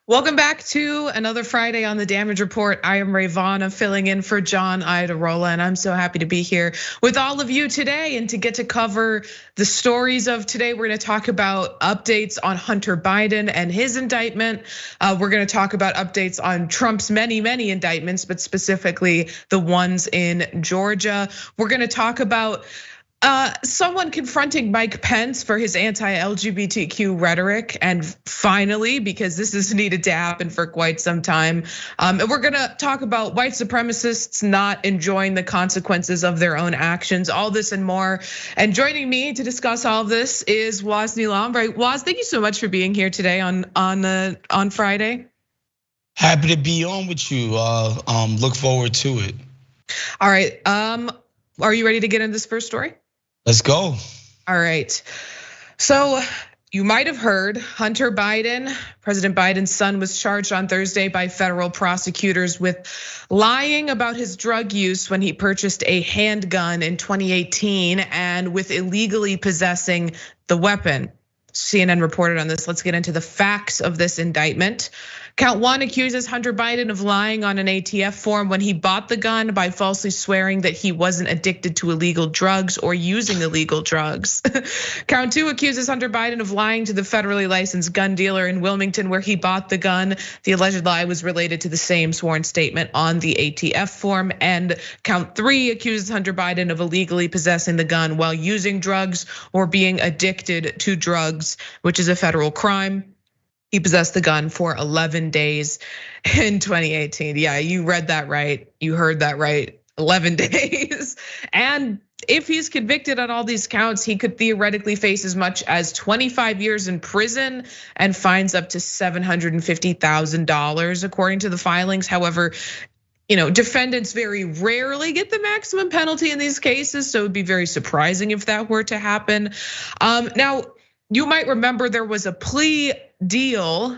Welcome back to another Friday on the Damage Report. I am Rayyvana filling in for John Idarola, and I'm so happy to be here with all of you today and to get to cover the stories of today. We're gonna talk about updates on Hunter Biden and his indictment. We're gonna talk about updates on Trump's many indictments, but specifically the ones in Georgia. We're gonna talk about someone confronting Mike Pence for his anti-LGBTQ rhetoric, and finally, because this has needed to happen for quite some time, and we're gonna talk about white supremacists not enjoying the consequences of their own actions, all this and more. And joining me to discuss all of this is Wosny Lambre. Woz, thank you so much for being here today on Friday. Happy to be on with you. Look forward to it. All right, are you ready to get into this first story? Let's go. All right. So you might have heard Hunter Biden, President Biden's son, was charged on Thursday by federal prosecutors with lying about his drug use when he purchased a handgun in 2018 and with illegally possessing the weapon. CNN reported on this. Let's get into the facts of this indictment. Count 1 accuses Hunter Biden of lying on an ATF form when he bought the gun by falsely swearing that he wasn't addicted to illegal drugs or using illegal drugs. Count 2 accuses Hunter Biden of lying to the federally licensed gun dealer in Wilmington where he bought the gun. The alleged lie was related to the same sworn statement on the ATF form. And count 3 accuses Hunter Biden of illegally possessing the gun while using drugs or being addicted to drugs, which is a federal crime. He possessed the gun for 11 days in 2018. Yeah, you read that right. You heard that right. 11 days. And if he's convicted on all these counts, he could theoretically face as much as 25 years in prison and fines up to $750,000, according to the filings. However, defendants very rarely get the maximum penalty in these cases, so it'd be very surprising if that were to happen. Now, you might remember there was a plea deal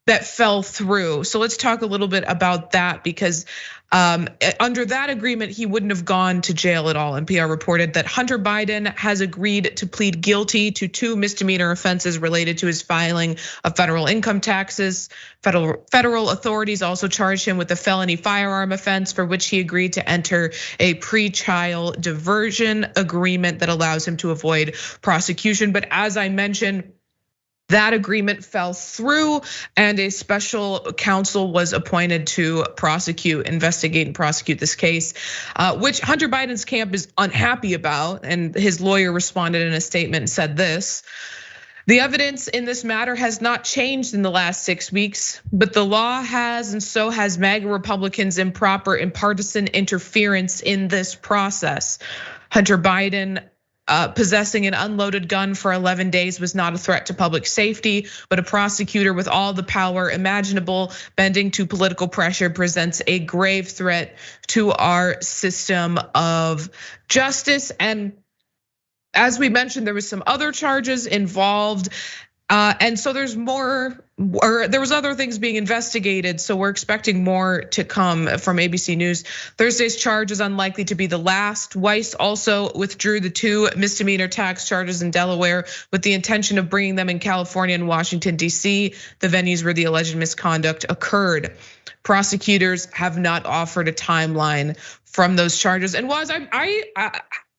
that fell through. So let's talk a little bit about that, because under that agreement, he wouldn't have gone to jail at all. NPR reported that Hunter Biden has agreed to plead guilty to 2 misdemeanor offenses related to his filing of federal income taxes. Federal authorities also charged him with a felony firearm offense for which he agreed to enter a pre-trial diversion agreement that allows him to avoid prosecution. But as I mentioned, that agreement fell through and a special counsel was appointed to investigate and prosecute this case, which Hunter Biden's camp is unhappy about. And his lawyer responded in a statement and said this: "The evidence in this matter has not changed in the last 6 weeks, but the law has, and so has MAGA Republicans' improper and partisan interference in this process. Hunter Biden possessing an unloaded gun for 11 days was not a threat to public safety, but a prosecutor with all the power imaginable bending to political pressure presents a grave threat to our system of justice." And as we mentioned, there was some other charges involved. And so there's more, or there was other things being investigated. So we're expecting more to come from ABC News. Thursday's charge is unlikely to be the last. Weiss also withdrew the 2 misdemeanor tax charges in Delaware with the intention of bringing them in California and Washington, D.C., the venues where the alleged misconduct occurred. Prosecutors have not offered a timeline from those charges. And I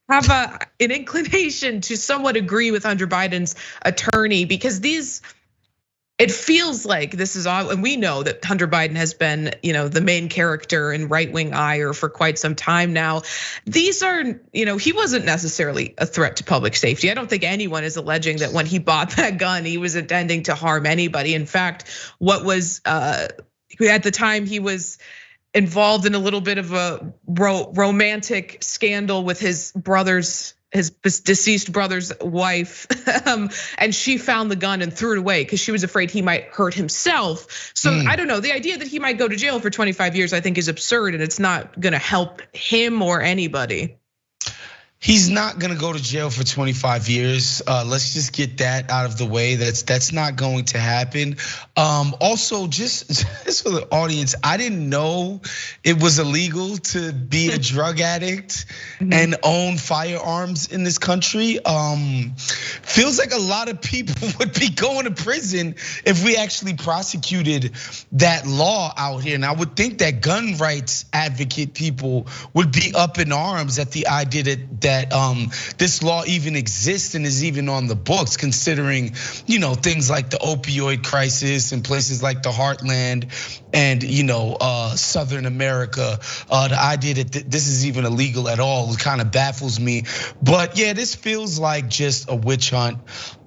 have an inclination to somewhat agree with Hunter Biden's attorney, because it feels like this is all, and we know that Hunter Biden has been, the main character in right-wing ire for quite some time now. These are, he wasn't necessarily a threat to public safety. I don't think anyone is alleging that when he bought that gun, he was intending to harm anybody. In fact, at the time he was involved in a little bit of a romantic scandal with his deceased brother's wife, and she found the gun and threw it away because she was afraid he might hurt himself. So I don't know, the idea that he might go to jail for 25 years, I think is absurd, and it's not gonna help him or anybody. He's not gonna go to jail for 25 years. Let's just get that out of the way. That's not going to happen. Also, just for the audience, I didn't know it was illegal to be a drug addict and own firearms in this country. Feels like a lot of people would be going to prison if we actually prosecuted that law out here. And I would think that gun rights advocate people would be up in arms at the idea that this law even exists and is even on the books, considering things like the opioid crisis in places like the Heartland and Southern America. The idea that this is even illegal at all kind of baffles me. But yeah, this feels like just a witch hunt.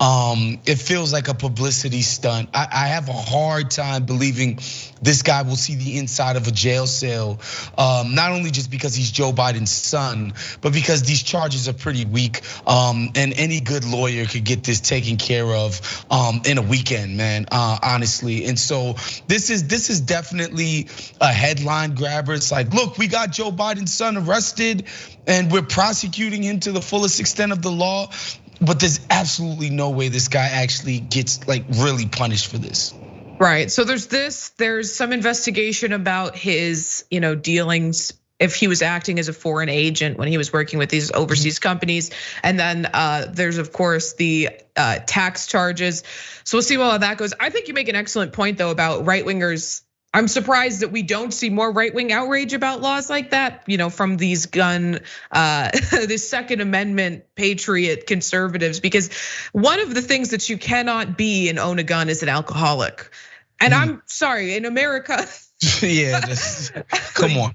It feels like a publicity stunt. I have a hard time believing this guy will see the inside of a jail cell, not only just because he's Joe Biden's son, but because these charges are pretty weak. And any good lawyer could get this taken care of in a weekend, man, honestly. And so this is definitely a headline grabber. It's like, look, we got Joe Biden's son arrested and we're prosecuting him to the fullest extent of the law. But there's absolutely no way this guy actually gets like really punished for this. Right, so there's some investigation about his, dealings, if he was acting as a foreign agent when he was working with these overseas companies. And then there's of course the tax charges. So we'll see how that goes. I think you make an excellent point though about right wingers. I'm surprised that we don't see more right-wing outrage about laws like that, from these this Second Amendment patriot conservatives, because one of the things that you cannot be and own a gun is an alcoholic. And I'm sorry, in America. Yeah, come on.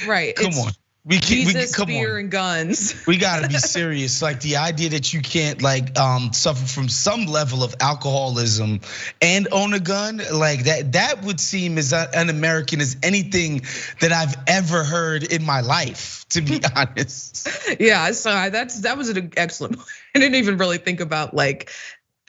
Right. Come on. Jesus, come beer, on. and guns. We gotta be serious. Like the idea that you can't suffer from some level of alcoholism and own a gun, like that would seem as un-American as anything that I've ever heard in my life, to be honest. Yeah, so that was an excellent point. I didn't even really think about like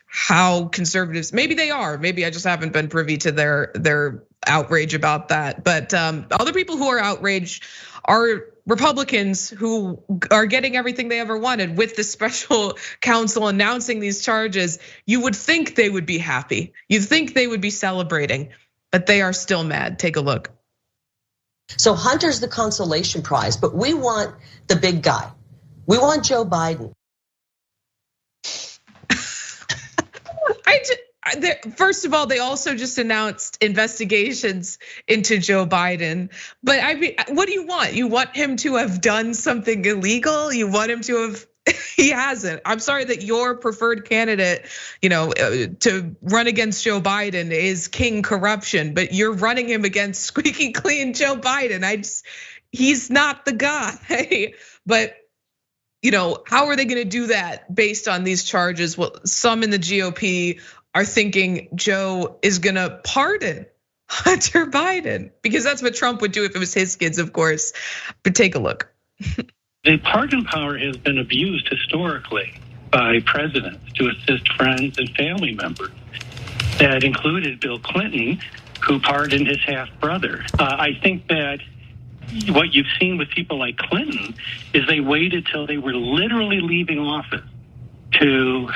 how conservatives, maybe they are, maybe I just haven't been privy to their outrage about that. But other people who are outraged are Republicans who are getting everything they ever wanted with the special counsel announcing these charges. You would think they would be happy. You'd think they would be celebrating, but they are still mad. Take a look. So Hunter's the consolation prize, but we want the big guy. We want Joe Biden. First of all, they also just announced investigations into Joe Biden. But I mean, what do you want? You want him to have done something illegal? You want him to have, he hasn't. I'm sorry that your preferred candidate, to run against Joe Biden is King Corruption, but you're running him against squeaky clean Joe Biden. He's not the guy. But how are they gonna do that based on these charges? Well, some in the GOP are thinking Joe is gonna pardon Hunter Biden, because that's what Trump would do if it was his kids, of course. But take a look. The pardon power has been abused historically by presidents to assist friends and family members. That included Bill Clinton, who pardoned his half-brother. I think that what you've seen with people like Clinton is they waited till they were literally leaving office to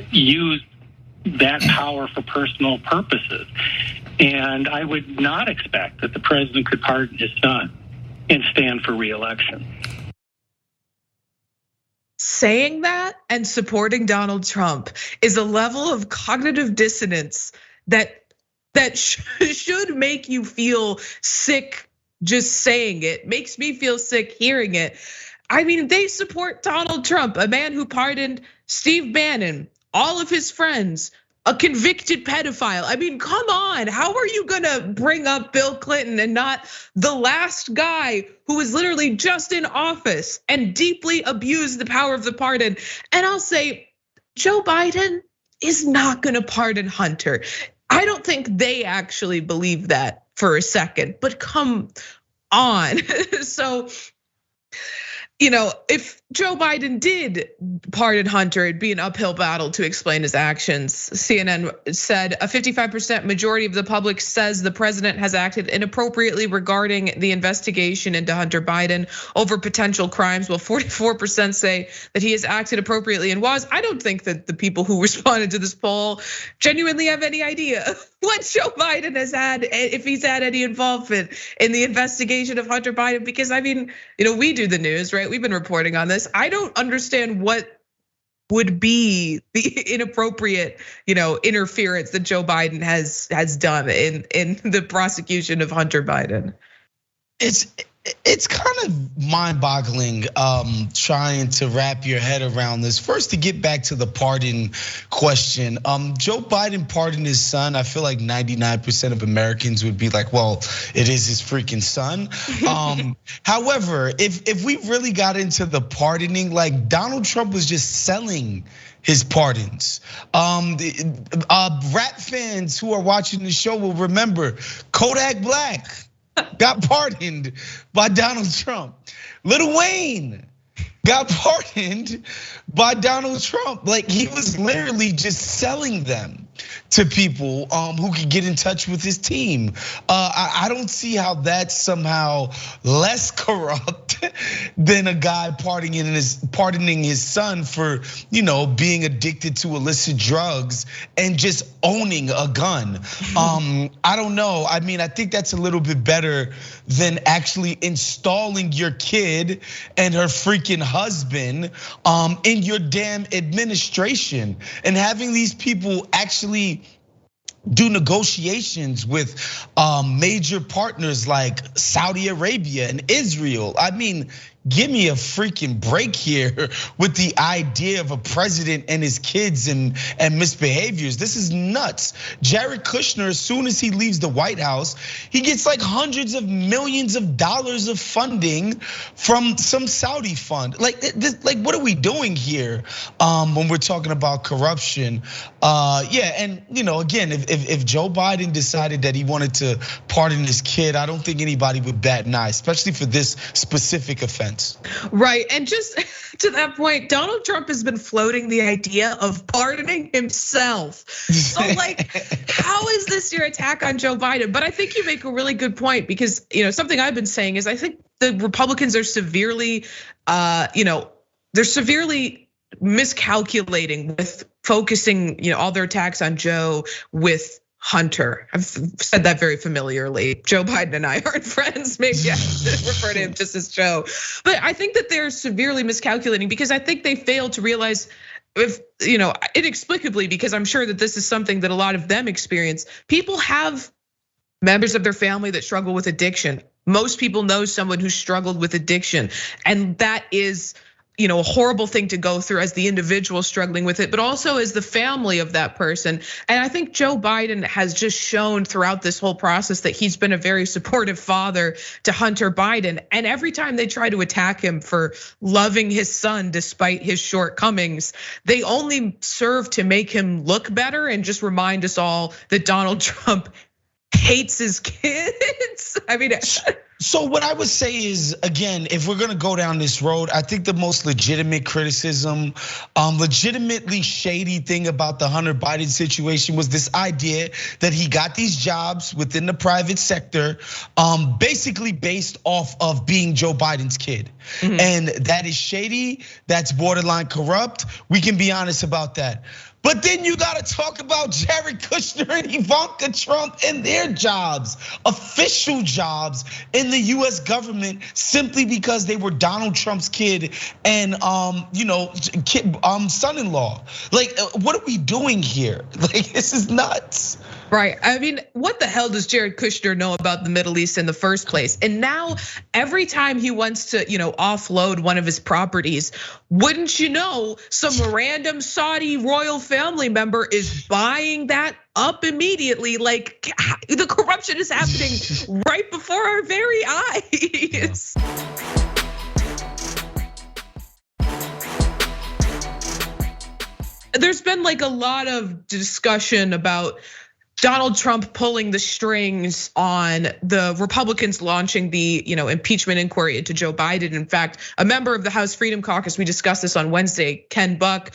use that power for personal purposes. And I would not expect that the president could pardon his son and stand for re-election. Saying that and supporting Donald Trump is a level of cognitive dissonance that should make you feel sick. Just saying it makes me feel sick hearing it. I mean, they support Donald Trump, a man who pardoned Steve Bannon, all of his friends, a convicted pedophile. I mean, come on, how are you gonna bring up Bill Clinton and not the last guy who was literally just in office and deeply abused the power of the pardon? And I'll say, Joe Biden is not gonna pardon Hunter. I don't think they actually believe that for a second, but come on. So if Joe Biden did pardon Hunter, it'd be an uphill battle to explain his actions. CNN said a 55% majority of the public says the president has acted inappropriately regarding the investigation into Hunter Biden over potential crimes, while 44% say that he has acted appropriately and was. I don't think that the people who responded to this poll genuinely have any idea what Joe Biden has had, if he's had any involvement in the investigation of Hunter Biden, because we do the news, right? We've been reporting on this. I don't understand what would be the inappropriate, interference that Joe Biden has done in the prosecution of Hunter Biden. It's kind of mind-boggling trying to wrap your head around this. First, to get back to the pardon question, Joe Biden pardoned his son. I feel like 99% of Americans would be like, well, it is his freaking son. However, if we really got into the pardoning, like Donald Trump was just selling his pardons. Rap fans who are watching the show will remember Kodak Black got pardoned by Donald Trump. Lil Wayne got pardoned by Donald Trump. Like, he was literally just selling them to people who could get in touch with his team. I don't see how that's somehow less corrupt than a guy pardoning his son for, being addicted to illicit drugs and just owning a gun. I don't know. I think that's a little bit better than actually installing your kid and her freaking husband in your damn administration and having these people actually do negotiations with major partners like Saudi Arabia and Israel. Give me a freaking break here with the idea of a president and his kids and misbehaviors. This is nuts. Jared Kushner, as soon as he leaves the White House, he gets like hundreds of millions of dollars of funding from some Saudi fund. Like what are we doing here when we're talking about corruption? Yeah, and again, if Joe Biden decided that he wanted to pardon his kid, I don't think anybody would bat an eye, especially for this specific offense. Right, and just to that point, Donald Trump has been floating the idea of pardoning himself. So how is this your attack on Joe Biden? But I think you make a really good point, because something I've been saying is I think the Republicans are severely, they're severely miscalculating with focusing, all their attacks on Joe with Hunter. I've said that very familiarly. Joe Biden and I aren't friends. Maybe I should refer to him just as Joe. But I think that they're severely miscalculating, because I think they fail to realize, if inexplicably, because I'm sure that this is something that a lot of them experience. People have members of their family that struggle with addiction. Most people know someone who struggled with addiction, and that is a horrible thing to go through as the individual struggling with it, but also as the family of that person. And I think Joe Biden has just shown throughout this whole process that he's been a very supportive father to Hunter Biden. And every time they try to attack him for loving his son despite his shortcomings, they only serve to make him look better and just remind us all that Donald Trump hates his kids. So what I would say is, again, if we're gonna go down this road, I think the most legitimate criticism, legitimately shady thing about the Hunter Biden situation was this idea that he got these jobs within the private sector, basically based off of being Joe Biden's kid. Mm-hmm. And that is shady, that's borderline corrupt. We can be honest about that. But then you gotta talk about Jared Kushner and Ivanka Trump and their jobs, official jobs in the US government, simply because they were Donald Trump's kid and son-in-law. Like, what are we doing here? Like, this is nuts. Right, what the hell does Jared Kushner know about the Middle East in the first place? And now every time he wants to, offload one of his properties, wouldn't you know, some random Saudi royal family member is buying that up immediately. Like, the corruption is happening right before our very eyes. There's been like a lot of discussion about Donald Trump pulling the strings on the Republicans launching the impeachment inquiry into Joe Biden. In fact, a member of the House Freedom Caucus, we discussed this on Wednesday, Ken Buck,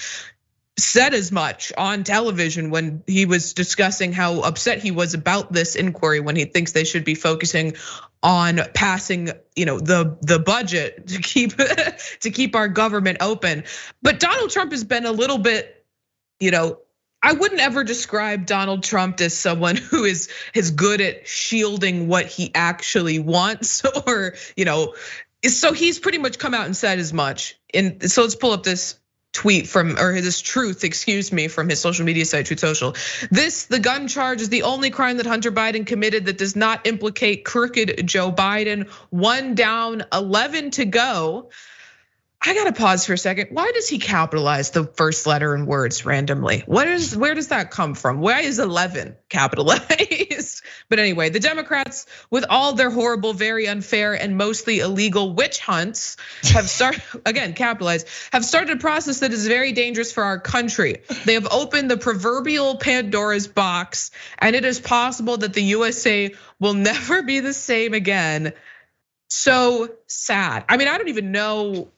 said as much on television when he was discussing how upset he was about this inquiry, when he thinks they should be focusing on passing, the budget to keep our government open. But Donald Trump has been a little bit, I wouldn't ever describe Donald Trump as someone who is good at shielding what he actually wants, or so he's pretty much come out and said as much. And so let's pull up this tweet from his social media site, Truth Social. The gun charge is the only crime that Hunter Biden committed that does not implicate crooked Joe Biden. 1 down, 11 to go. I gotta pause for a second. Why does he capitalize the first letter in words randomly? Where does that come from? Why is 11 capitalized? But anyway, the Democrats, with all their horrible, very unfair, and mostly illegal witch hunts, have started, again, capitalized, have started a process that is very dangerous for our country. They have opened the proverbial Pandora's box, and it is possible that the USA will never be the same again. So sad. I mean, I don't even know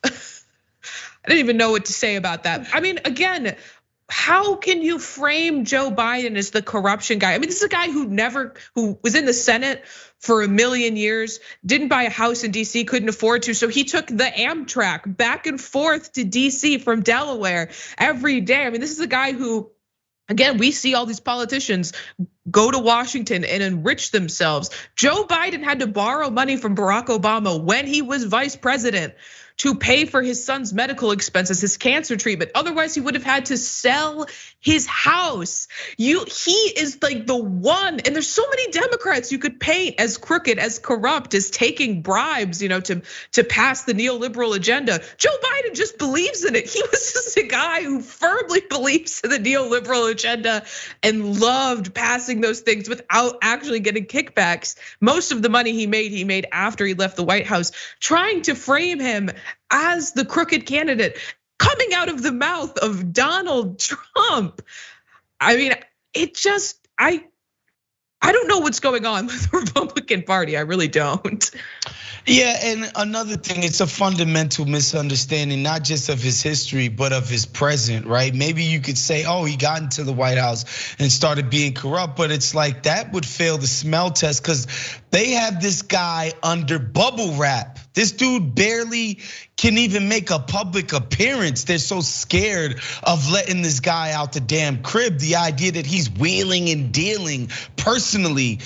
what to say about that. I mean, again, how can you frame Joe Biden as the corruption guy? I mean, this is a guy who was in the Senate for a million years, didn't buy a house in DC, couldn't afford to. So he took the Amtrak back and forth to DC from Delaware every day. I mean, this is a guy who, again, we see all these politicians go to Washington and enrich themselves. Joe Biden had to borrow money from Barack Obama when he was vice president to pay for his son's medical expenses, his cancer treatment. Otherwise, he would have had to sell his house. He is like the one, and there's so many Democrats you could paint as crooked, as corrupt, as taking bribes, to pass the neoliberal agenda. Joe Biden just believes in it. He was just a guy who firmly believes in the neoliberal agenda and loved passing those things without actually getting kickbacks. Most of the money he made after he left the White House, trying to frame him as the crooked candidate coming out of the mouth of Donald Trump. I mean, I don't know what's going on with the Republican Party. I really don't. Yeah, and another thing, it's a fundamental misunderstanding, not just of his history, but of his present, right? Maybe you could say, oh, he got into the White House and started being corrupt, but it's like that would fail the smell test because they have this guy under bubble wrap. This dude barely can even make a public appearance. They're so scared of letting this guy out the damn crib. The idea that he's wheeling and dealing personally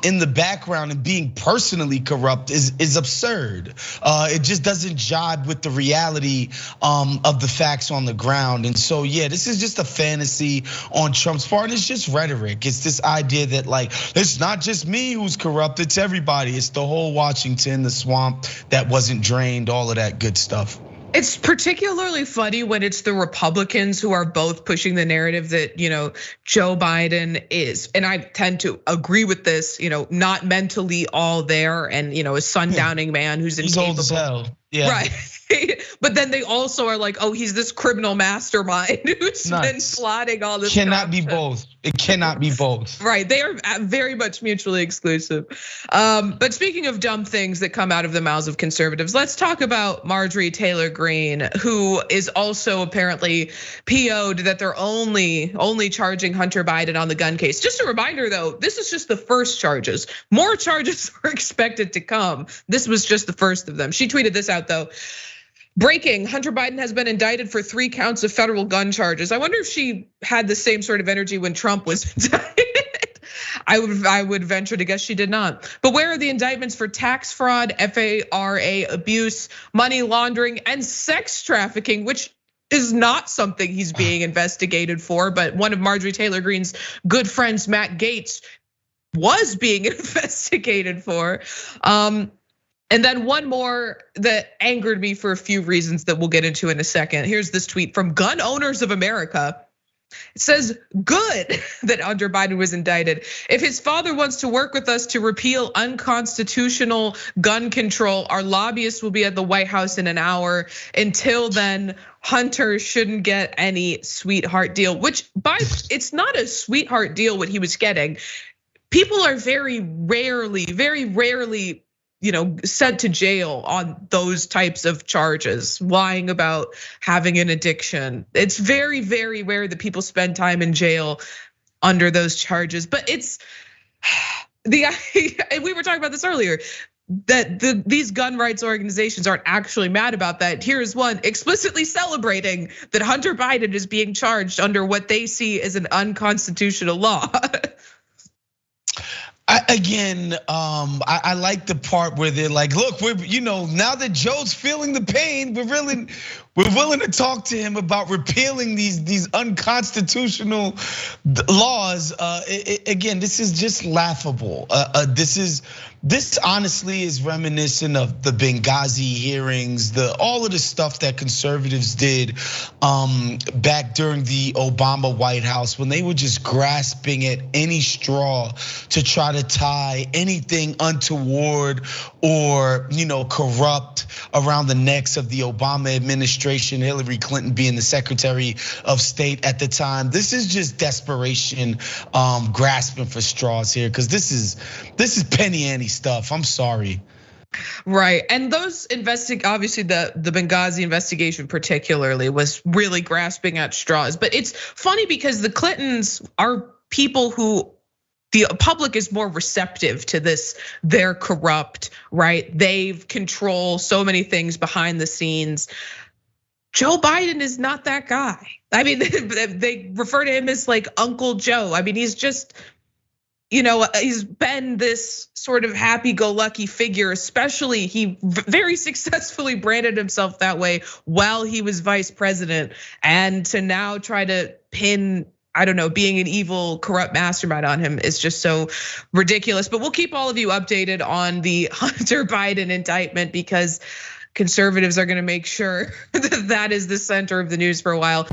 in the background and being personally corrupt is absurd. It just doesn't jibe with the reality of the facts on the ground. And so, yeah, this is just a fantasy on Trump's part. And it's just rhetoric. It's this idea that like, it's not just me who's corrupt, it's everybody. It's the whole Washington, the swamp that wasn't drained, all of that good stuff. It's particularly funny when it's the Republicans who are both pushing the narrative that, Joe Biden is, and I tend to agree with this, not mentally all there, and a sundowning man who's incapable. He's old as hell. Yeah. Right. But then they also are like, oh, he's this criminal mastermind who's been plotting all this. Cannot be both. It cannot be both. Right, they are very much mutually exclusive. But speaking of dumb things that come out of the mouths of conservatives, let's talk about Marjorie Taylor Greene, who is also apparently PO'd that they're only charging Hunter Biden on the gun case. Just a reminder though, this is just the first charges. More charges are expected to come. This was just the first of them. She tweeted this out though. Breaking, Hunter Biden has been indicted for 3 counts of federal gun charges. I wonder if she had the same sort of energy when Trump was indicted. I would venture to guess she did not. But where are the indictments for tax fraud, FARA abuse, money laundering, and sex trafficking, which is not something he's being investigated for, but one of Marjorie Taylor Greene's good friends, Matt Gaetz, was being investigated for. And then one more that angered me for a few reasons that we'll get into in a second. Here's this tweet from Gun Owners of America. It says, good that Hunter Biden was indicted. If his father wants to work with us to repeal unconstitutional gun control, our lobbyists will be at the White House in an hour. Until then, Hunter shouldn't get any sweetheart deal, which it's not a sweetheart deal what he was getting. People are very rarely, sent to jail on those types of charges, lying about having an addiction. It's very, very rare that people spend time in jail under those charges. But it's we were talking about this earlier, that these gun rights organizations aren't actually mad about that. Here's one explicitly celebrating that Hunter Biden is being charged under what they see as an unconstitutional law. I like the part where they're like, look, now that Joe's feeling the pain, we're willing to talk to him about repealing these unconstitutional laws. Again, this is just laughable. This honestly is reminiscent of the Benghazi hearings, all of the stuff that conservatives did back during the Obama White House, when they were just grasping at any straw to try to tie anything untoward or corrupt around the necks of the Obama administration, Hillary Clinton being the Secretary of State at the time. This is just desperation, grasping for straws here, because this is penny ante stuff. I'm sorry. Right, and those obviously the Benghazi investigation particularly was really grasping at straws. But it's funny because the Clintons are people who the public is more receptive to this. They're corrupt, right? They control so many things behind the scenes. Joe Biden is not that guy. I mean, they refer to him as like Uncle Joe. I mean, he's just, he's been this sort of happy-go-lucky figure, especially he very successfully branded himself that way while he was vice president. And to now try to pin, being an evil, corrupt mastermind on him is just so ridiculous. But we'll keep all of you updated on the Hunter Biden indictment, because conservatives are gonna make sure that is the center of the news for a while.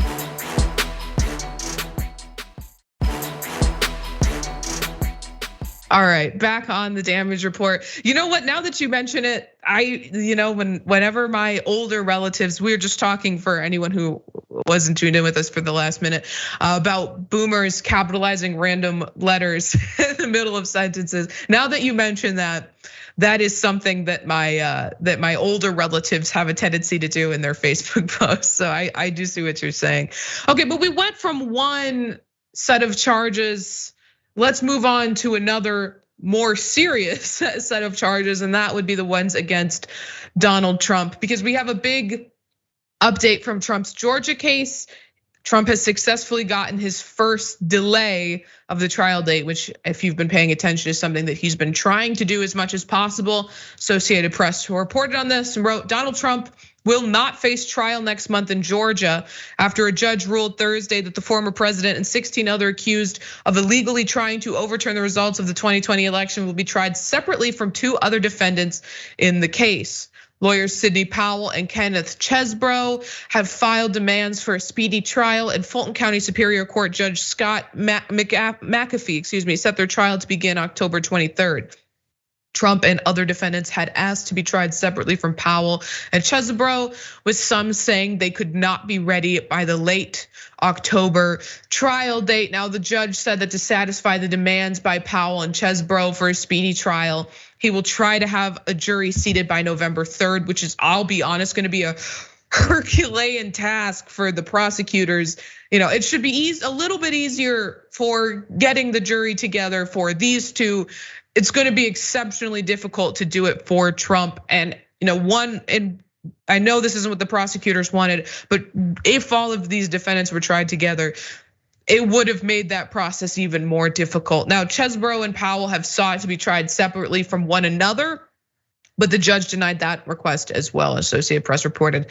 All right, back on the damage report. You know what? Now that you mention it, whenever my older relatives, we were just talking, for anyone who wasn't tuned in with us for the last minute, about boomers capitalizing random letters in the middle of sentences. Now that you mention that, that is something that my older relatives have a tendency to do in their Facebook posts. So I do see what you're saying. Okay, but we went from one set of charges. Let's move on to another more serious set of charges, and that would be the ones against Donald Trump, because we have a big update from Trump's Georgia case. Trump has successfully gotten his first delay of the trial date, which, if you've been paying attention, is something that he's been trying to do as much as possible. Associated Press reported on this and wrote, Donald Trump will not face trial next month in Georgia after a judge ruled Thursday that the former president and 16 other accused of illegally trying to overturn the results of the 2020 election will be tried separately from 2 other defendants in the case. Lawyers Sidney Powell and Kenneth Chesbrough have filed demands for a speedy trial, and Fulton County Superior Court Judge Scott McAfee, set their trial to begin October 23rd. Trump and other defendants had asked to be tried separately from Powell and Chesbrough, with some saying they could not be ready by the late October trial date. Now, the judge said that to satisfy the demands by Powell and Chesbrough for a speedy trial, he will try to have a jury seated by November 3rd, which is, I'll be honest, gonna be a Herculean task for the prosecutors. It should be a little bit easier for getting the jury together for these two. It's going to be exceptionally difficult to do it for Trump. And I know this isn't what the prosecutors wanted, but if all of these defendants were tried together, it would have made that process even more difficult. Now, Chesbrough and Powell have sought to be tried separately from one another, but the judge denied that request as well, Associated Press reported.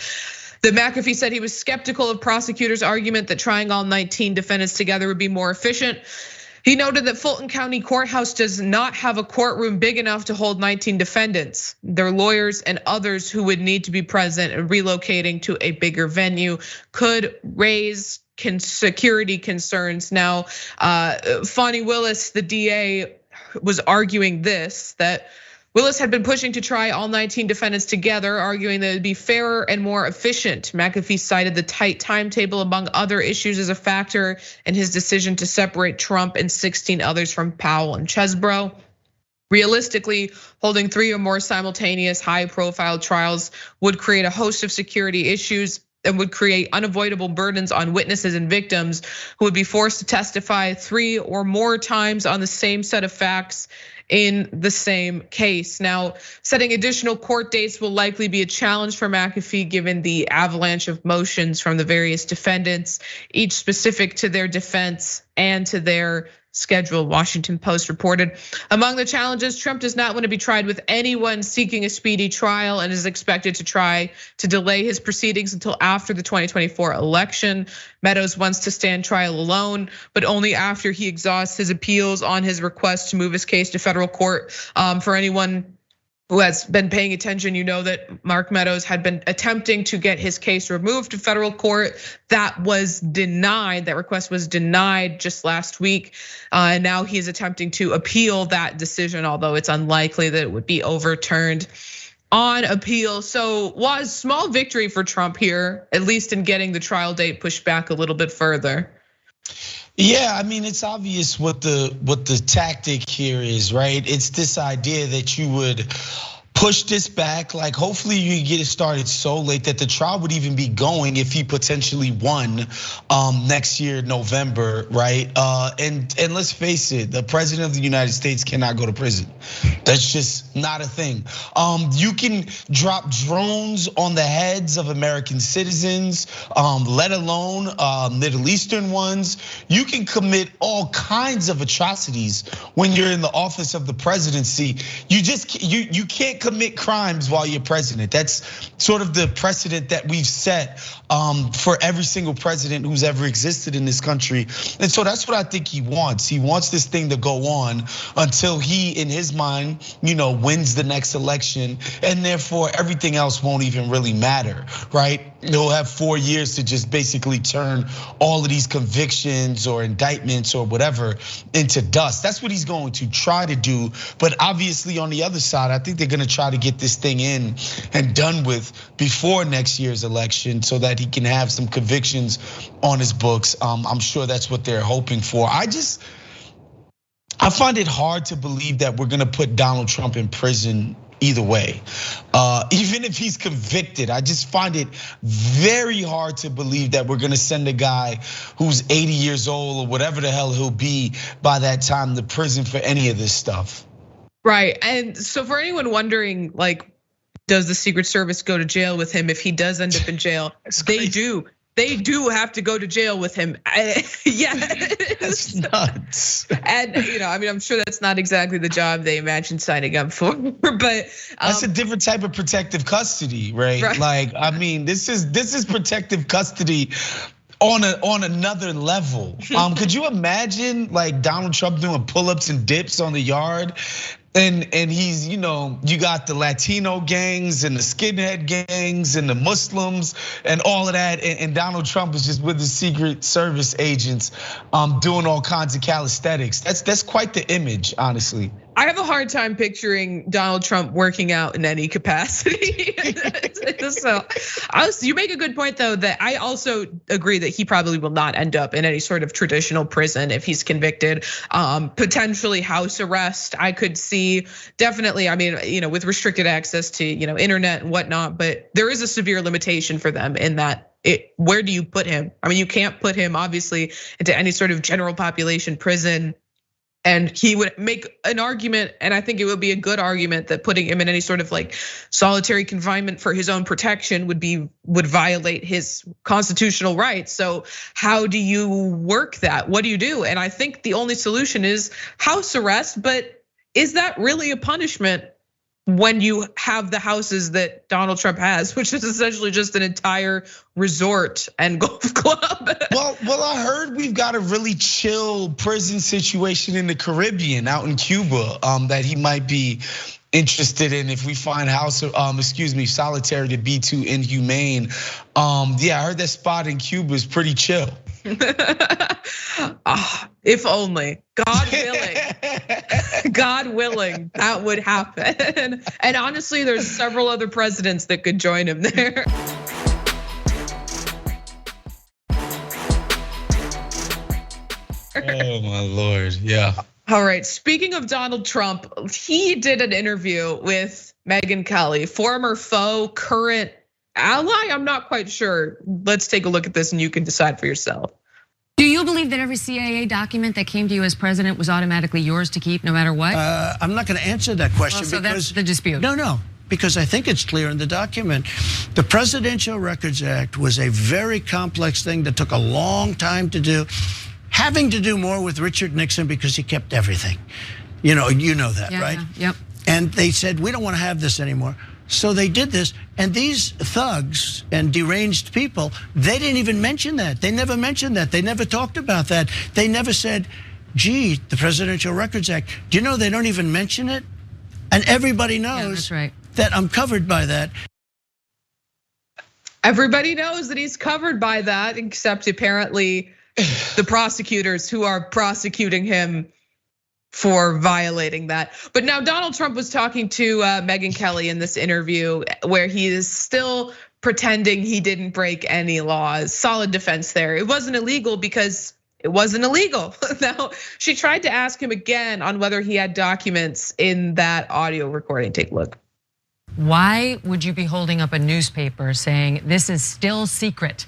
The McAfee said he was skeptical of prosecutors' argument that trying all 19 defendants together would be more efficient. He noted that Fulton County Courthouse does not have a courtroom big enough to hold 19 defendants. Their lawyers and others who would need to be present and relocating to a bigger venue could raise security concerns. Now, Fani Willis, the DA, was arguing that Willis had been pushing to try all 19 defendants together, arguing that it would be fairer and more efficient. McAfee cited the tight timetable, among other issues, as a factor in his decision to separate Trump and 16 others from Powell and Chesbrough. Realistically, holding 3 or more simultaneous high-profile trials would create a host of security issues and would create unavoidable burdens on witnesses and victims who would be forced to testify 3 or more times on the same set of facts in the same case. Now, setting additional court dates will likely be a challenge for McAfee, given the avalanche of motions from the various defendants, each specific to their defense and to their schedule, Washington Post reported. Among the challenges, Trump does not want to be tried with anyone seeking a speedy trial and is expected to try to delay his proceedings until after the 2024 election. Meadows wants to stand trial alone, but only after he exhausts his appeals on his request to move his case to federal court. For anyone who has been paying attention, you know that Mark Meadows had been attempting to get his case removed to federal court. That was denied. That request was denied just last week. And now he is attempting to appeal that decision, although it's unlikely that it would be overturned on appeal. So was small victory for Trump here, at least in getting the trial date pushed back a little bit further. Yeah, I mean, it's obvious what the tactic here is, right? It's this idea that you would push this back, like hopefully you get it started so late that the trial would even be going if he potentially won next year, November, right? And let's face it, the president of the United States cannot go to prison. That's just not a thing. You can drop drones on the heads of American citizens, let alone Middle Eastern ones. You can commit all kinds of atrocities when you're in the office of the presidency. You can't commit crimes while you're president. That's sort of the precedent that we've set for every single president who's ever existed in this country. And so that's what I think he wants. He wants this thing to go on until he, in his mind, wins the next election, and therefore everything else won't even really matter, right? He'll have 4 years to just basically turn all of these convictions or indictments or whatever into dust. That's what he's going to try to do. But obviously on the other side, I think they're gonna try to get this thing in and done with before next year's election so that he can have some convictions on his books. I'm sure that's what they're hoping for. I find it hard to believe that we're gonna put Donald Trump in prison either way. Even if he's convicted, I just find it very hard to believe that we're gonna send a guy who's 80 years old or whatever the hell he'll be by that time to prison for any of this stuff. Right, and so for anyone wondering, like, does the Secret Service go to jail with him if he does end up in jail? They do. They do have to go to jail with him. Yeah, that's nuts. And I mean, I'm sure that's not exactly the job they imagined signing up for, but that's a different type of protective custody, right? Like, I mean, this is protective custody on another level. Could you imagine like Donald Trump doing pull-ups and dips on the yard? And he's, you got the Latino gangs and the skinhead gangs and the Muslims and all of that. And Donald Trump is just with the Secret Service agents doing all kinds of calisthenics. That's quite the image, honestly. I have a hard time picturing Donald Trump working out in any capacity. So you make a good point though, that I also agree that he probably will not end up in any sort of traditional prison if he's convicted. Potentially house arrest, I could see definitely, I mean, with restricted access to, internet and whatnot, but there is a severe limitation for them in that where do you put him? I mean, you can't put him obviously into any sort of general population prison. And he would make an argument, and I think it would be a good argument, that putting him in any sort of like solitary confinement for his own protection would violate his constitutional rights. So how do you work that? What do you do? And I think the only solution is house arrest, but is that really a punishment when you have the houses that Donald Trump has, which is essentially just an entire resort and golf club? Well, I heard we've got a really chill prison situation in the Caribbean, out in Cuba, that he might be interested in if we find solitary to be too inhumane. Yeah, I heard that spot in Cuba is pretty chill. If only, God willing, God willing, that would happen. And honestly, there's several other presidents that could join him there. Oh my Lord, yeah. All right, speaking of Donald Trump, he did an interview with Megyn Kelly, former foe, current ally, I'm not quite sure. Let's take a look at this and you can decide for yourself. Do you believe that every CIA document that came to you as president was automatically yours to keep no matter what? I'm not going to answer that question so because that's the dispute. No, because I think it's clear in the document. The Presidential Records Act was a very complex thing that took a long time to do, having to do more with Richard Nixon because he kept everything. You know that, right? Yeah, yep. And they said, we don't want to have this anymore. So they did this, and these thugs and deranged people, they didn't even mention that. They never mentioned that. They never talked about that. They never said, gee, the Presidential Records Act. Do you know they don't even mention it? And everybody knows that I'm covered by that. Everybody knows that he's covered by that, except apparently the prosecutors who are prosecuting him for violating that. But now Donald Trump was talking to Megyn Kelly in this interview where he is still pretending he didn't break any laws. Solid defense there. It wasn't illegal because it wasn't illegal. Now, she tried to ask him again on whether he had documents in that audio recording. Take a look. Why would you be holding up a newspaper saying this is still secret?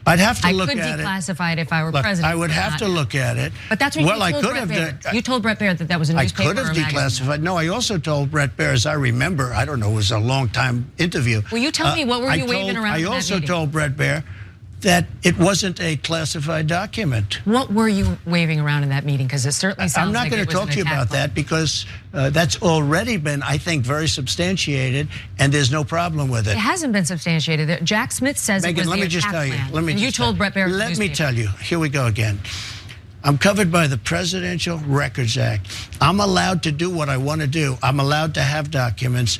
I'd have to look at it. I could declassify it if I were president. I would have to look at it. But that's what you told Brett Baer. You told Brett Baer that was a newspaper. I could have declassified. No, I also told Brett Baer, as I remember, I don't know, it was a long time interview. Well, you tell me, what were you waving around? I also told Brett Baer that it wasn't a classified document. What were you waving around in that meeting? Because it certainly sounds like it was an attack. I'm not going to talk to you about that because that's already been, I think, very substantiated, and there's no problem with it. It hasn't been substantiated. Jack Smith says Megyn, it was let the me just attack tell you. plan. Let me and you told Brett Baer. Let me tell you. Here we go again. I'm covered by the Presidential Records Act. I'm allowed to do what I want to do. I'm allowed to have documents.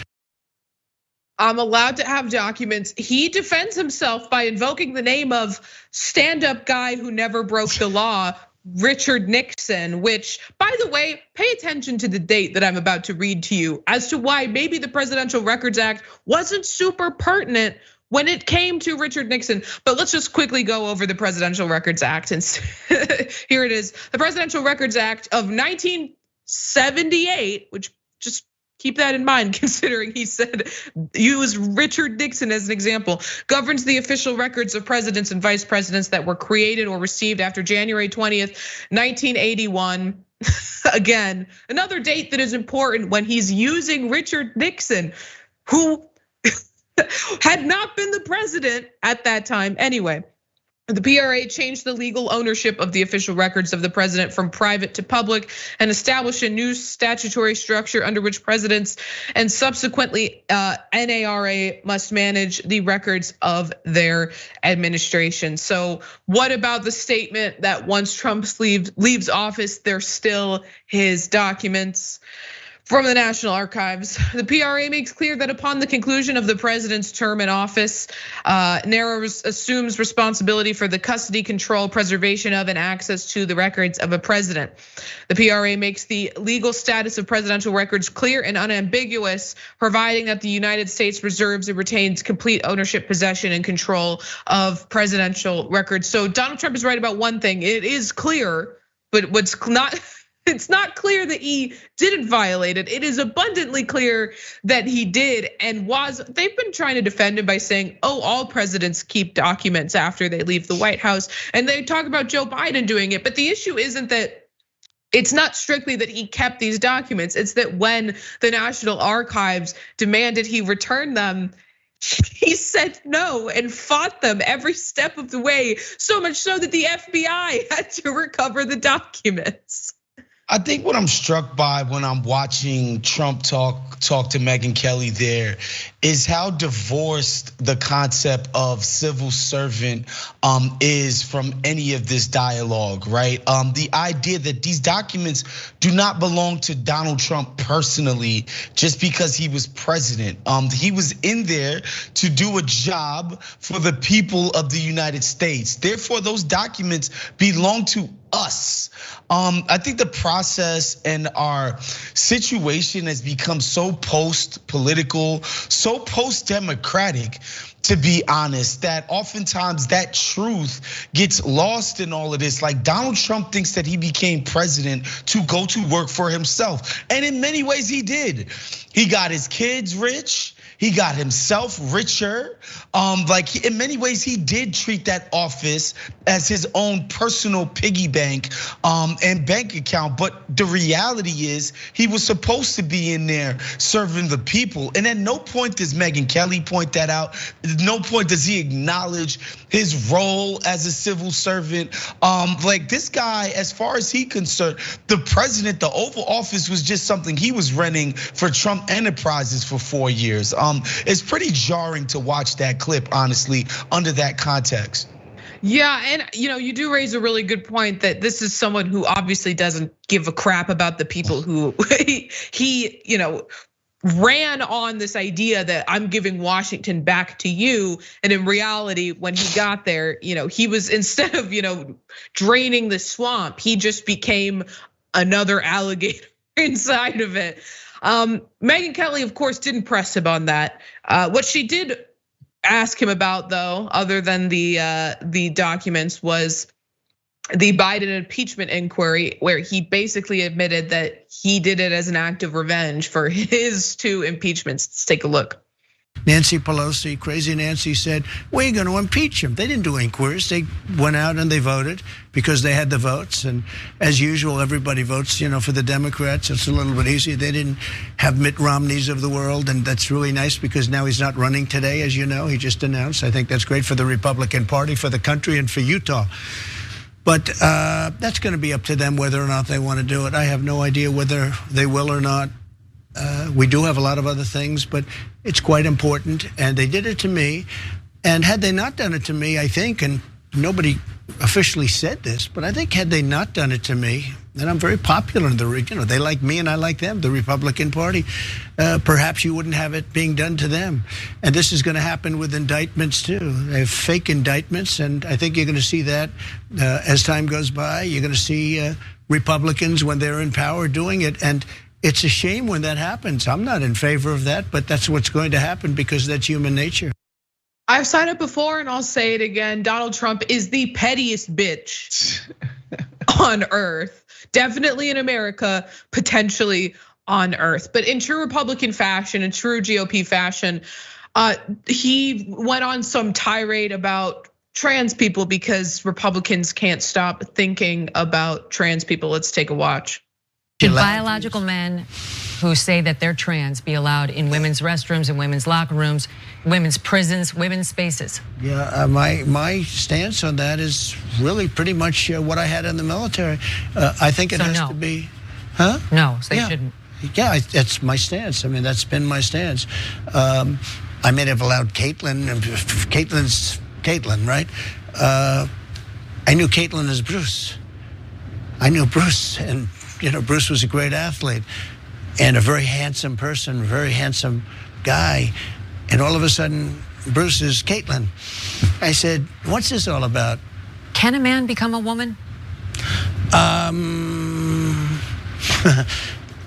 I'm allowed to have documents. He defends himself by invoking the name of stand-up guy who never broke the law, Richard Nixon, which, by the way, pay attention to the date that I'm about to read to you as to why maybe the Presidential Records Act wasn't super pertinent when it came to Richard Nixon. But let's just quickly go over the Presidential Records Act. And here it is. The Presidential Records Act of 1978, which just keep that in mind, considering he said, use Richard Nixon as an example, governs the official records of presidents and vice presidents that were created or received after January 20th, 1981. Again, another date that is important when he's using Richard Nixon, who had not been the president at that time anyway. The PRA changed the legal ownership of the official records of the president from private to public and established a new statutory structure under which presidents and subsequently NARA must manage the records of their administration. So what about the statement that once Trump leaves office, they're still his documents? From the National Archives, the PRA makes clear that upon the conclusion of the president's term in office, NARA assumes responsibility for the custody, control, preservation of, and access to the records of a president. The PRA makes the legal status of presidential records clear and unambiguous, providing that the United States reserves and retains complete ownership, possession, and control of presidential records. So Donald Trump is right about one thing. It is clear, but what's not... It's not clear that he didn't violate it. It is abundantly clear that he did and was. They've been trying to defend him by saying, oh, all presidents keep documents after they leave the White House. And they talk about Joe Biden doing it. But the issue isn't that it's not strictly that he kept these documents. It's that when the National Archives demanded he return them, he said no and fought them every step of the way. So much so that the FBI had to recover the documents. I think what I'm struck by when I'm watching Trump talk to Megyn Kelly there is how divorced the concept of civil servant is from any of this dialogue, right? The idea that these documents do not belong to Donald Trump personally just because he was president. He was in there to do a job for the people of the United States. Therefore, those documents belong to us. I think the process and our situation has become so post-political, so post-democratic, to be honest, that oftentimes that truth gets lost in all of this. Like Donald Trump thinks that he became president to go to work for himself. And in many ways he did. He got his kids rich. He got himself richer. Like in many ways, he did treat that office as his own personal piggy bank and bank account. But the reality is he was supposed to be in there serving the people. And at no point does Megyn Kelly point that out. At no point does he acknowledge his role as a civil servant. Like this guy, as far as he's concerned, the president, the Oval Office was just something he was renting for Trump Enterprises for 4 years. It's pretty jarring to watch that clip, honestly, under that context. Yeah, and you do raise a really good point that this is someone who obviously doesn't give a crap about the people who he ran on this idea that I'm giving Washington back to you. And in reality, when he got there, he was, instead of draining the swamp, he just became another alligator inside of it. Megyn Kelly, of course, didn't press him on that. What she did ask him about, though, other than the documents, was the Biden impeachment inquiry, where he basically admitted that he did it as an act of revenge for his 2 impeachments. Let's take a look. Nancy Pelosi, crazy Nancy, said, we're going to impeach him. They didn't do inquiries. They went out and they voted because they had the votes. And as usual, everybody votes, for the Democrats. It's a little bit easier. They didn't have Mitt Romneys of the world. And that's really nice because now he's not running today, as you know. He just announced. I think that's great for the Republican Party, for the country, and for Utah. But that's going to be up to them whether or not they want to do it. I have no idea whether they will or not. We do have a lot of other things, but it's quite important. And they did it to me. And had they not done it to me, I think, and nobody officially said this, but I think had they not done it to me, and I'm very popular in the region, they like me and I like them, the Republican Party, perhaps you wouldn't have it being done to them. And this is going to happen with indictments too. They have fake indictments, and I think you're going to see that as time goes by. You're going to see Republicans, when they're in power, doing it. And it's a shame when that happens. I'm not in favor of that, but that's what's going to happen because that's human nature. I've said it before and I'll say it again. Donald Trump is the pettiest bitch on earth. Definitely in America, potentially on earth. But in true Republican fashion, in true GOP fashion, he went on some tirade about trans people because Republicans can't stop thinking about trans people. Let's take a watch. Should biological men who say that they're trans be allowed in women's restrooms, in women's locker rooms, women's prisons, women's spaces? Yeah, my stance on that is really pretty much what I had in the military. I think it has to be, huh? No, they shouldn't. Yeah, that's my stance. I mean, that's been my stance. I may have allowed Caitlyn, right? I knew Caitlyn as Bruce. I knew Bruce, and Bruce was a great athlete and a very handsome person, very handsome guy. And all of a sudden, Bruce is Caitlyn. I said, what's this all about? Can a man become a woman?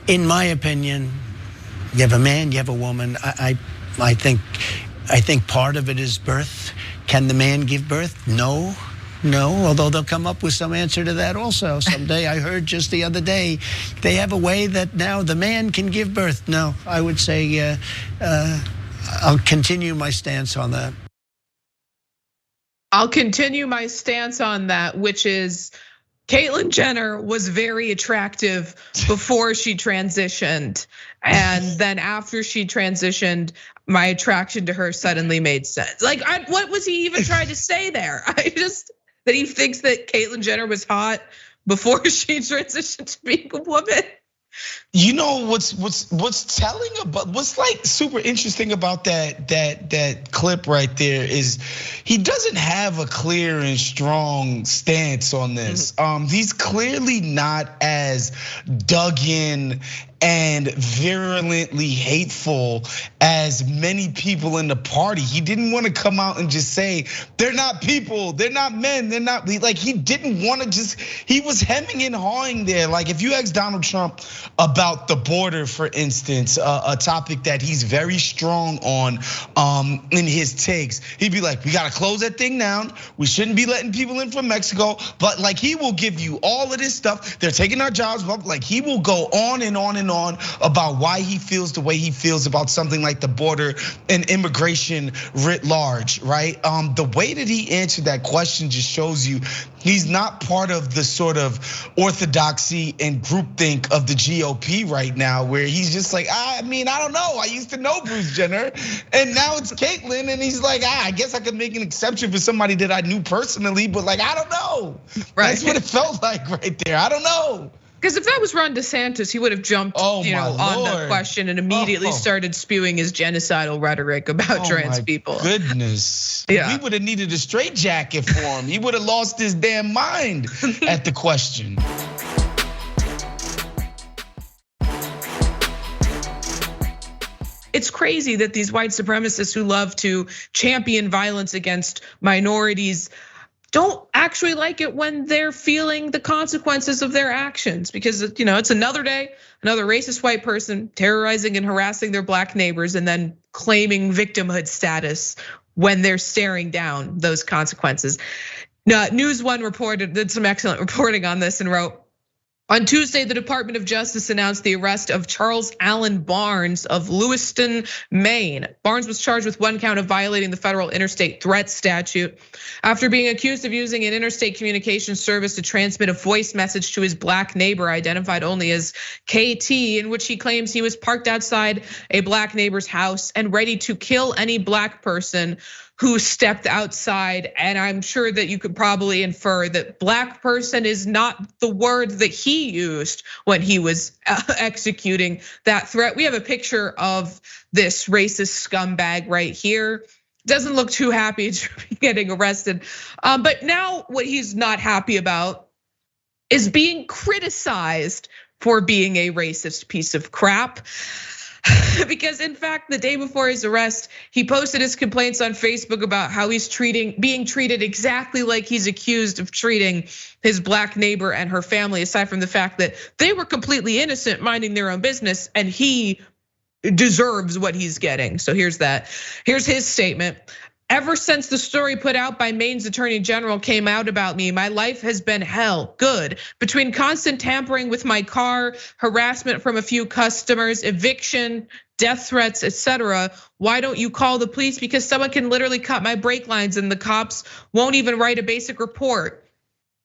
In my opinion, you have a man, you have a woman. I think part of it is birth. Can the man give birth? No, although they'll come up with some answer to that also someday. I heard just the other day, they have a way that now the man can give birth. No, I would say I'll continue my stance on that. I'll continue my stance on that, which is Caitlyn Jenner was very attractive before she transitioned. And then after she transitioned, my attraction to her suddenly made sense. Like, what was he even trying to say there? That he thinks that Caitlyn Jenner was hot before she transitioned to being a woman. You know what's telling about what's like super interesting about that clip right there is he doesn't have a clear and strong stance on this. He's clearly not as dug in and virulently hateful as many people in the party. He didn't want to come out and just say, they're not people, they're not men, they're not, like he didn't want to just, he was hemming and hawing there. Like if you ask Donald Trump about the border, for instance, a topic that he's very strong on in his takes, he'd be like, we gotta close that thing down. We shouldn't be letting people in from Mexico. But like he will give you all of this stuff. They're taking our jobs, like he will go on and on and on about why he feels the way he feels about something like the border and immigration writ large, right? The way that he answered that question just shows you he's not part of the sort of orthodoxy and groupthink of the GOP right now, where he's just like, I mean, I don't know. I used to know Bruce Jenner, and now it's Caitlyn, and he's like, I guess I could make an exception for somebody that I knew personally, but like, I don't know. Right. That's what it felt like right there. I don't know. Because if that was Ron DeSantis, he would have jumped, on the question and immediately started spewing his genocidal rhetoric about trans people. Goodness, yeah, we would have needed a straitjacket for him. He would have lost his damn mind at the question. It's crazy that these white supremacists who love to champion violence against minorities don't actually like it when they're feeling the consequences of their actions, because it's another day, another racist white person terrorizing and harassing their black neighbors and then claiming victimhood status when they're staring down those consequences. Now, News One did some excellent reporting on this and wrote, on Tuesday, the Department of Justice announced the arrest of Charles Allen Barnes of Lewiston, Maine. Barnes was charged with one count of violating the federal interstate threat statute after being accused of using an interstate communications service to transmit a voice message to his black neighbor, identified only as KT, in which he claims he was parked outside a black neighbor's house and ready to kill any black person who stepped outside. And I'm sure that you could probably infer that black person is not the word that he used when he was executing that threat. We have a picture of this racist scumbag right here. Doesn't look too happy to be getting arrested. But now what he's not happy about is being criticized for being a racist piece of crap. Because in fact, the day before his arrest, he posted his complaints on Facebook about how he's being treated exactly like he's accused of treating his black neighbor and her family, aside from the fact that they were completely innocent, minding their own business, and he deserves what he's getting. So here's that. Here's his statement. Ever since the story put out by Maine's Attorney General came out about me, my life has been hell. Good. Between constant tampering with my car, harassment from a few customers, eviction, death threats, etc. Why don't you call the police? Because someone can literally cut my brake lines and the cops won't even write a basic report.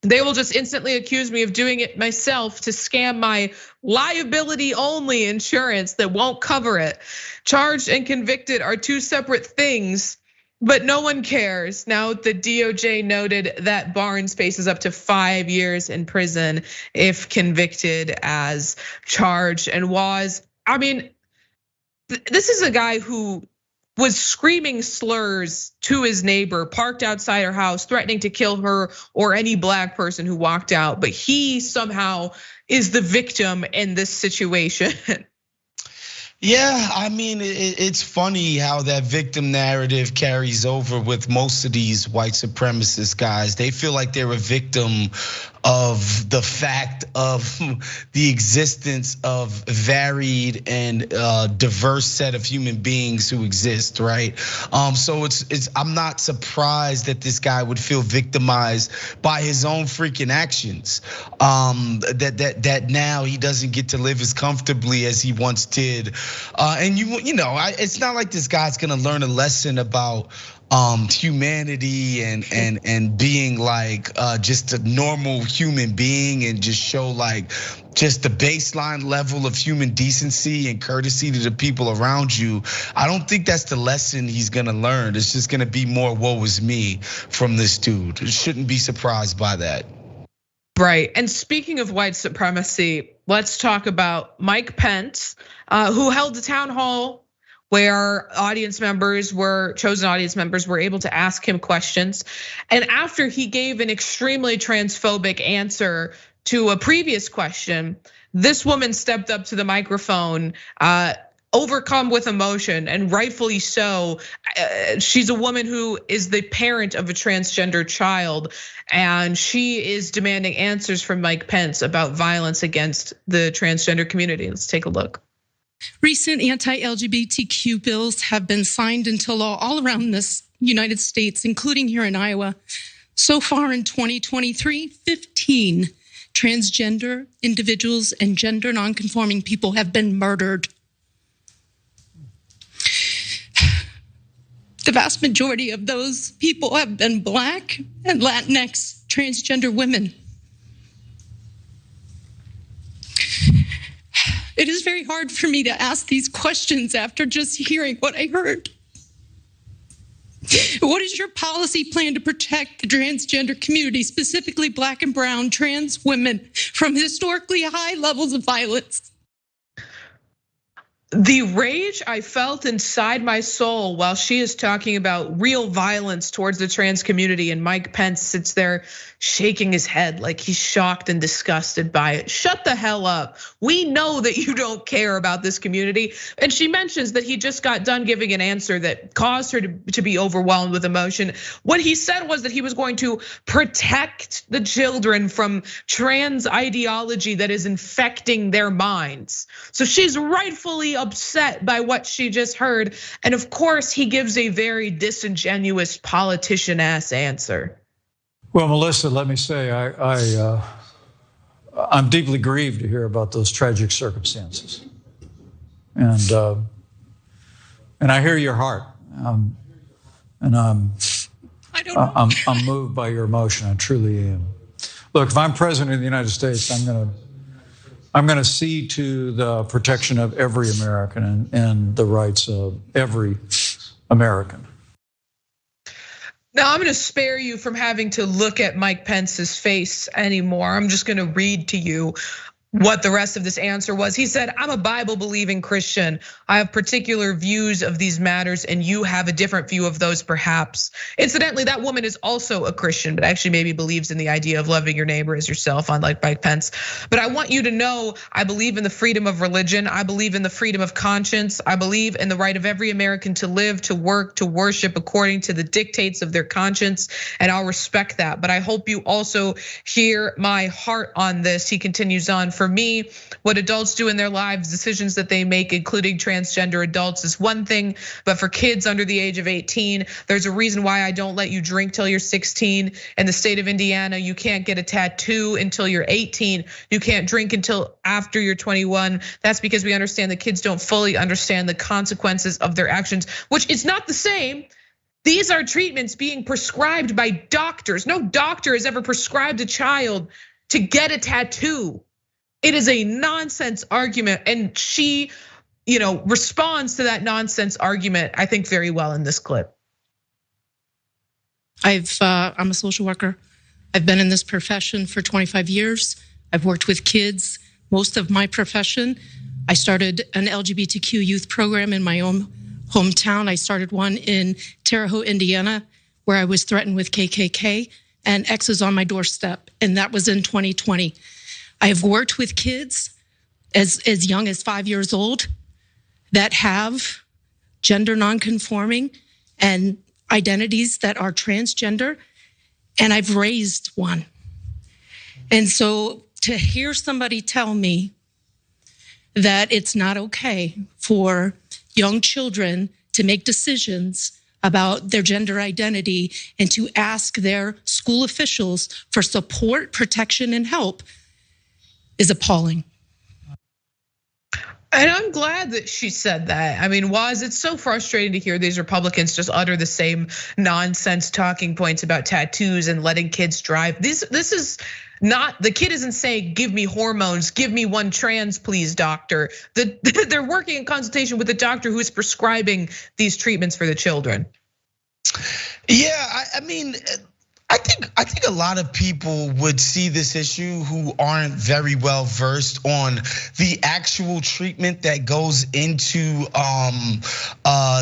They will just instantly accuse me of doing it myself to scam my liability only insurance that won't cover it. Charged and convicted are two separate things. But no one cares. Now, the DOJ noted that Barnes faces up to 5 years in prison if convicted as charged and was. I mean, this is a guy who was screaming slurs to his neighbor, parked outside her house, threatening to kill her or any black person who walked out. But he somehow is the victim in this situation. Yeah, I mean, it's funny how that victim narrative carries over with most of these white supremacist guys. They feel like they're a victim of the fact of the existence of varied and diverse set of human beings who exist, right? So I'm not surprised that this guy would feel victimized by his own freaking actions. That now he doesn't get to live as comfortably as he once did. And it's not like this guy's gonna learn a lesson about humanity and being like just a normal human being and just show like just the baseline level of human decency and courtesy to the people around you. I don't think that's the lesson he's gonna learn. It's just gonna be more woe is me from this dude. Shouldn't be surprised by that. Right, and speaking of white supremacy, let's talk about Mike Pence, who held a town hall where chosen audience members were able to ask him questions. And after he gave an extremely transphobic answer to a previous question, this woman stepped up to the microphone, overcome with emotion, and rightfully so. She's a woman who is the parent of a transgender child, and she is demanding answers from Mike Pence about violence against the transgender community. Let's take a look. Recent anti-LGBTQ bills have been signed into law all around this United States, including here in Iowa. So far in 2023, 15 transgender individuals and gender nonconforming people have been murdered. The vast majority of those people have been Black and Latinx transgender women. It is very hard for me to ask these questions after just hearing what I heard. What is your policy plan to protect the transgender community, specifically Black and brown trans women, from historically high levels of violence? The rage I felt inside my soul while she is talking about real violence towards the trans community, and Mike Pence sits there shaking his head like he's shocked and disgusted by it. Shut the hell up. We know that you don't care about this community. And she mentions that he just got done giving an answer that caused her to be overwhelmed with emotion. What he said was that he was going to protect the children from trans ideology that is infecting their minds. So she's rightfully upset by what she just heard. And of course, he gives a very disingenuous politician-ass answer. Well, Melissa, let me say, I'm deeply grieved to hear about those tragic circumstances. And I hear your heart. And I'm moved by your emotion. I truly am. Look, if I'm president of the United States, I'm gonna see to the protection of every American and the rights of every American. Now, I'm gonna spare you from having to look at Mike Pence's face anymore. I'm just gonna read to you what the rest of this answer was. He said, I'm a Bible-believing Christian. I have particular views of these matters, and you have a different view of those perhaps. Incidentally, that woman is also a Christian, but actually maybe believes in the idea of loving your neighbor as yourself, unlike Mike Pence. But I want you to know, I believe in the freedom of religion. I believe in the freedom of conscience. I believe in the right of every American to live, to work, to worship according to the dictates of their conscience, and I'll respect that. But I hope you also hear my heart on this. He continues on. For me, what adults do in their lives, decisions that they make, including transgender adults, is one thing. But for kids under the age of 18, there's a reason why I don't let you drink till you're 16. In the state of Indiana, you can't get a tattoo until you're 18. You can't drink until after you're 21. That's because we understand that kids don't fully understand the consequences of their actions, which is not the same. These are treatments being prescribed by doctors. No doctor has ever prescribed a child to get a tattoo. It is a nonsense argument, and she, responds to that nonsense argument, I think, very well in this clip. I'm a social worker. I've been in this profession for 25 years. I've worked with kids most of my profession. I started an LGBTQ youth program in my own hometown. I started one in Terre Haute, Indiana, where I was threatened with KKK and X's on my doorstep, and that was in 2020. I have worked with kids as young as 5 years old that have gender nonconforming and identities that are transgender, and I've raised one. And so to hear somebody tell me that it's not okay for young children to make decisions about their gender identity and to ask their school officials for support, protection, and help is appalling. And I'm glad that she said that. I mean, Woz, it's so frustrating to hear these Republicans just utter the same nonsense talking points about tattoos and letting kids drive. This is not, the kid isn't saying, give me hormones, give me one trans, please, doctor. They're working in consultation with the doctor who is prescribing these treatments for the children. Yeah, I mean, I think a lot of people would see this issue who aren't very well versed on the actual treatment that goes into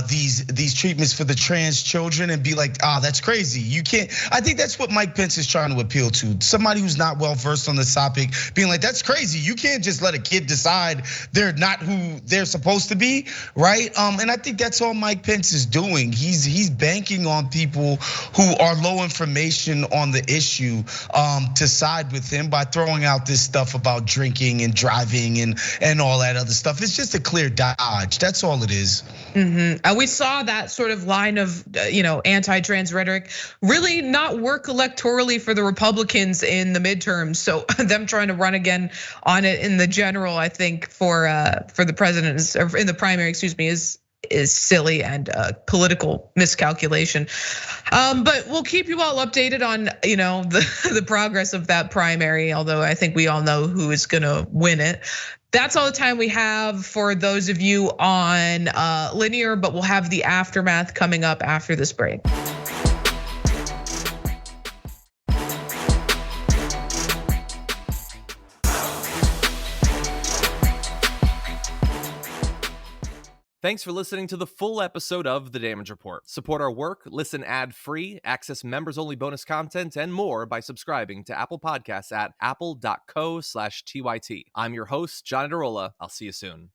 these treatments for the trans children and be like, that's crazy. You can't. I think that's what Mike Pence is trying to appeal to. Somebody who's not well versed on this topic, being like, that's crazy. You can't just let a kid decide they're not who they're supposed to be, right? And I think that's all Mike Pence is doing. He's banking on people who are low information on the issue to side with him by throwing out this stuff about drinking and driving and all that other stuff. It's just a clear dodge. That's all it is. And we saw that sort of line of anti-trans rhetoric really not work electorally for the Republicans in the midterms. So them trying to run again on it in the general, I think for the president or in the primary, excuse me, is silly and political miscalculation. But we'll keep you all updated on the progress of that primary, although I think we all know who is gonna win it. That's all the time we have for those of you on linear, but we'll have the aftermath coming up after this break. Thanks for listening to the full episode of The Damage Report. Support our work, listen ad-free, access members-only bonus content, and more by subscribing to Apple Podcasts at apple.co/TYT. I'm your host, John Adarola. I'll see you soon.